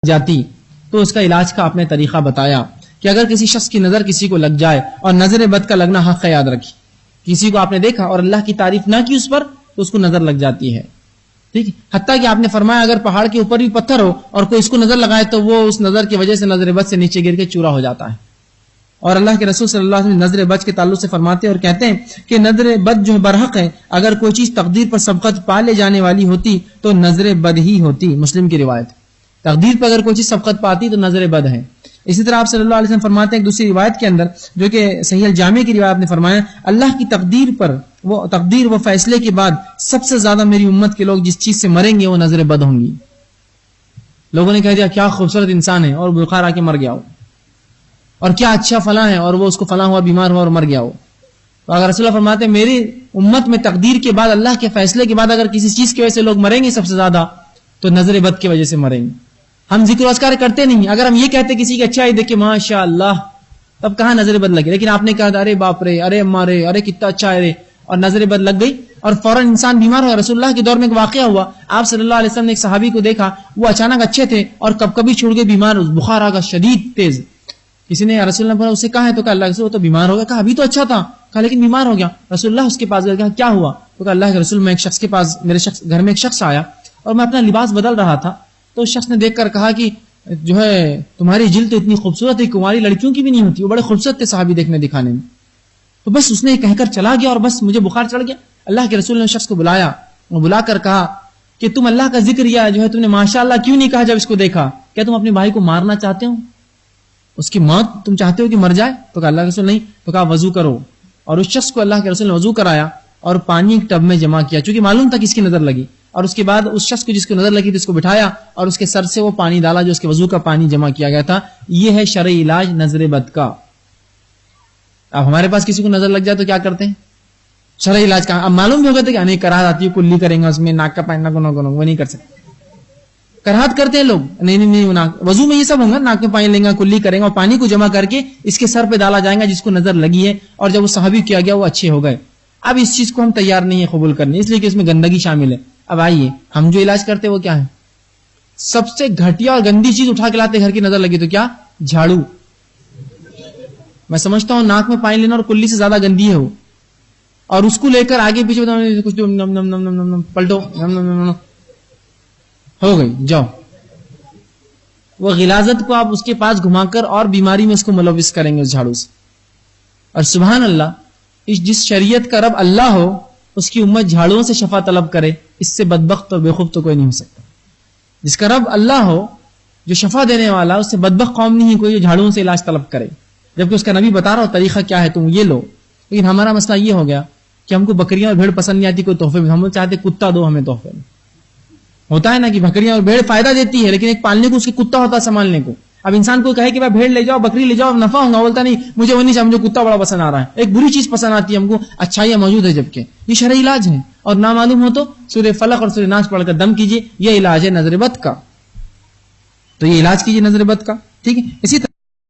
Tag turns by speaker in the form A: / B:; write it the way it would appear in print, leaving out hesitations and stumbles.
A: جاتی تو اس کا علاج کا آپ نے طریقہ بتایا کہ اگر کسی شخص کی نظر کسی کو لگ جائے اور نظر بد کا لگنا حق ہے، یاد رکھی، کسی کو آپ نے دیکھا اور اللہ کی تعریف نہ کی اس پر تو اس کو نظر لگ جاتی ہے، ٹھیک ہے، حتیٰ کہ آپ نے فرمایا اگر پہاڑ کے اوپر بھی پتھر ہو اور کوئی اس کو نظر لگائے تو وہ اس نظر کی وجہ سے نظر بد سے نیچے گر کے چورا ہو جاتا ہے۔ اور اللہ کے رسول صلی اللہ علیہ وسلم نظر بد کے تعلق سے فرماتے ہیں اور کہتے ہیں کہ نظر بد جو برحق ہے، اگر کوئی چیز تقدیر پر سبقت پا لے جانے والی ہوتی تو نظر بد ہی ہوتی، مسلم کی روایت، تقدیر پر اگر کوئی چیز سبقت پاتی تو نظر بد ہے۔ اسی طرح آپ صلی اللہ علیہ وسلم فرماتے ہیں ایک دوسری روایت کے اندر جو کہ صحیح الجامع کی روایت نے فرمایا، اللہ کی تقدیر و فیصلے کے بعد سب سے زیادہ میری امت کے لوگ جس چیز سے مریں گے وہ نظر بد ہوں گی۔ لوگوں نے کہہ دیا کیا خوبصورت انسان ہے اور بخار آ کے مر گیا ہو، اور کیا اچھا فلاں ہے اور وہ اس کو فلاں ہوا، بیمار ہوا اور مر گیا ہو۔ تو اگر رسول اللہ فرماتے ہیں میری امت میں تقدیر کے بعد اللہ کے فیصلے کے بعد اگر کسی چیز کی وجہ سے لوگ مریں گے سب سے زیادہ تو نظر بد کی وجہ سے مریں گے۔ ہم ذکر و اذکار کرتے نہیں، اگر ہم یہ کہتے کسی کی اچھائی دیکھ کے ماشاء اللہ، تب کہاں نظر بد لگے، لیکن آپ نے کہا ارے باپ رے، ارے اماں رے، ارے کتنا اچھا ہے رے، اور نظر بد لگ گئی اور فوراً انسان بیمار ہوا۔ رسول اللہ کے دور میں ایک واقعہ ہوا، آپ صلی اللہ علیہ وسلم نے ایک صحابی کو دیکھا، وہ اچانک اچھے تھے اور کب کبھی چھوڑ کے بیمار، بخار آ گیا شدید تیز۔ کسی نے رسول اللہ اسے کہا ہے تو کہا اللہ کے رسول وہ تو بیمار ہو گیا، کہا ابھی تو اچھا تھا، کہا لیکن بیمار ہو گیا۔ رسول اللہ اس کے پاس گئے، کہا کیا ہوا، تو کہا اللہ کے رسول میں ایک شخص کے پاس، میرے گھر میں ایک شخص آیا اور میں اپنا لباس بدل رہا تھا تو اس شخص نے دیکھ کر کہا کہ جو ہے تمہاری جلد تو اتنی خوبصورت ہے، کماری لڑکیوں کی بھی نہیں ہوتی، وہ بڑے خوبصورت تھے صحابی دیکھنے دکھانے میں۔ تو بس اس نے کہہ کر چلا گیا اور بس مجھے بخار چڑھ گیا۔ اللہ کے رسول نے اس شخص کو بلایا اور بلا کر کہا کہ تم اللہ کا ذکر یا جو ہے تم نے ماشاءاللہ کیوں نہیں کہا جب اس کو دیکھا، کیا تم اپنے بھائی کو مارنا چاہتے ہو، اس کی موت تم چاہتے ہو کہ مر جائے؟ تو کہا اللہ کے رسول نہیں، تو کہا وضو کرو، اور اس شخص کو اللہ کے رسول نے وضو کرایا اور پانی ایک ٹب میں جمع کیا، چونکہ معلوم تھا کس کی نظر لگی، اور اس کے بعد اس شخص کو جس کو نظر لگی تھی اس کو بٹھایا اور اس کے سر سے وہ پانی ڈالا جو اس کے وضو کا پانی جمع کیا گیا تھا۔ یہ ہے شرعی علاج نظر بد کا۔ اب ہمارے پاس کسی کو نظر لگ جائے تو کیا کرتے ہیں؟ شرعی علاج کا اب معلوم بھی ہوگا کہ نہیں کراہت آتی ہے، کلی کریں گے اس میں ناک کا پانی وہ نہیں کر سکتے، کراہت کرتے ہیں لوگ، نہیں وضو میں یہ سب ہوگا، ناک میں پانی لیں گا، کلی کریں گا اور پانی کو جمع کر کے اس کے سر پہ ڈالا جائے گا جس کو نظر لگی ہے، اور جب وہ صحابی کیا گیا وہ اچھے ہو گئے۔ اب اس چیز کو ہم تیار نہیں ہے قبول کرنے، اس لیے کہ اس میں گندگی شامل ہے۔ اب آئیے ہم جو علاج کرتے وہ کیا ہے؟ سب سے گھٹیا اور گندی چیز اٹھا کے لاتے، گھر کی نظر لگی تو کیا؟ جھاڑو۔ میں سمجھتا ہوں ناک میں پانی لینا اور کلی سے زیادہ گندی ہے وہ، اور اس کو لے کر آگے پیچھے کچھ پلٹو ہو گئی جاؤ، وہ غلاظت کو آپ اس کے پاس گھما کر اور بیماری میں اس کو ملوث کریں گے اس جھاڑو سے۔ اور سبحان اللہ، جس شریعت کا رب اللہ ہو اس کی امت جھاڑوؤں سے شفا طلب کرے، اس سے بدبخت اور بیوقوف تو کوئی نہیں ہو سکتا۔ جس کا رب اللہ ہو، جو شفا دینے والا، اس سے بدبخت قوم نہیں ہے کوئی جو جھاڑوؤں سے علاج طلب کرے، جبکہ اس کا نبی بتا رہا ہو طریقہ کیا ہے، تم یہ لو۔ لیکن ہمارا مسئلہ یہ ہو گیا کہ ہم کو بکریاں اور بھیڑ پسند نہیں آتی کوئی تحفے میں، ہم چاہتے کتا دو ہمیں تحفے میں۔ ہوتا ہے نا کہ بکریاں اور بھیڑ فائدہ دیتی ہے لیکن ایک پالنے کو اس کے کتا ہوتا ہے سنبھالنے کو۔ اب انسان کو کہے کہ بھائی بھیڑ لے جاؤ، بکری لے جاؤ، نفع ہوگا، بولتا نہیں مجھے وہ نہیں چاہیے، مجھے کتا بڑا پسند آ رہا ہے۔ ایک بری چیز پسند آتی ہے ہم کو، اچھائیاں موجود ہے جبکہ یہ شرعی علاج ہے، اور نہ معلوم ہو تو سورہ فلق اور سورہ ناس پڑھ کر دم کیجیے، یہ علاج ہے نظر بد کا۔ تو یہ علاج کیجیے نظر بد کا، ٹھیک ہے۔ اسی طرح